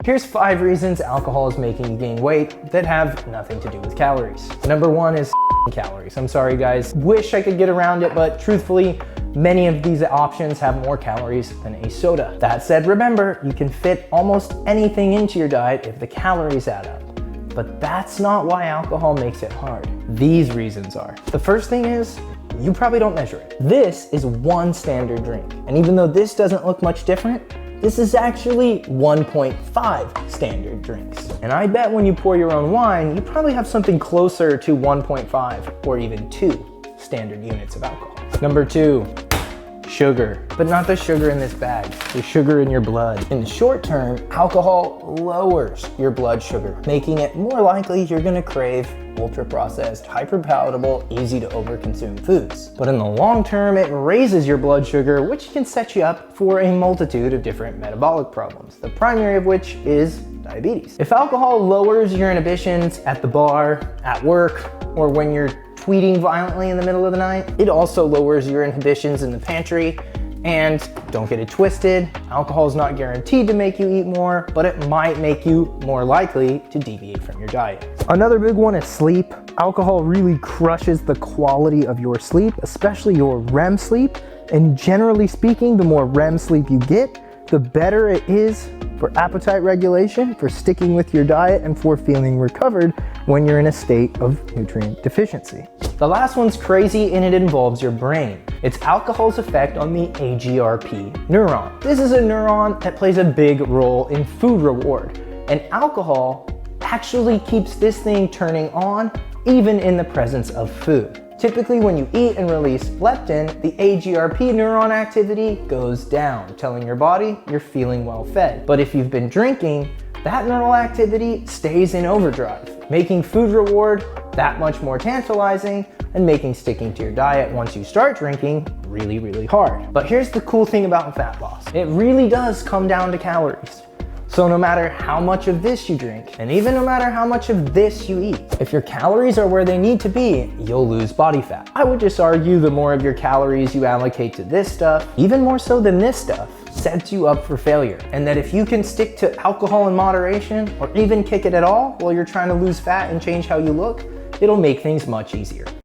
Here's 5 reasons alcohol is making you gain weight that have nothing to do with calories. Number 1 is calories. I'm sorry guys, wish I could get around it, but truthfully, many of these options have more calories than a soda. That said, remember, you can fit almost anything into your diet if the calories add up. But that's not why alcohol makes it hard. These reasons are. The first thing is, you probably don't measure it. This is one standard drink. And even though this doesn't look much different, this is actually 1.5 standard drinks. And I bet when you pour your own wine, you probably have something closer to 1.5 or even 2 standard units of alcohol. Number 2, sugar. But not the sugar in this bag, the sugar in your blood. In the short term, alcohol lowers your blood sugar, making it more likely you're gonna crave ultra-processed, hyper-palatable, easy to overconsume foods. But in the long term, it raises your blood sugar, which can set you up for a multitude of different metabolic problems, the primary of which is diabetes. If alcohol lowers your inhibitions at the bar, at work, or when you're tweeting violently in the middle of the night, it also lowers your inhibitions in the pantry. And don't get it twisted, alcohol is not guaranteed to make you eat more, but it might make you more likely to deviate from your diet. Another big one is sleep. Alcohol really crushes the quality of your sleep, especially your REM sleep. And generally speaking, the more REM sleep you get, the better it is for appetite regulation, for sticking with your diet, and for feeling recovered when you're in a state of nutrient deficiency. The last one's crazy and it involves your brain. It's alcohol's effect on the AGRP neuron. This is a neuron that plays a big role in food reward, and alcohol actually keeps this thing turning on even in the presence of food. Typically when you eat and release leptin, the AGRP neuron activity goes down, telling your body you're feeling well fed. But if you've been drinking, that neural activity stays in overdrive, making food reward that much more tantalizing and making sticking to your diet once you start drinking really, really hard. But here's the cool thing about fat loss. It really does come down to calories. So no matter how much of this you drink, and even no matter how much of this you eat, if your calories are where they need to be, you'll lose body fat. I would just argue the more of your calories you allocate to this stuff, even more so than this stuff, sets you up for failure. And that if you can stick to alcohol in moderation, or even kick it at all while you're trying to lose fat and change how you look, it'll make things much easier.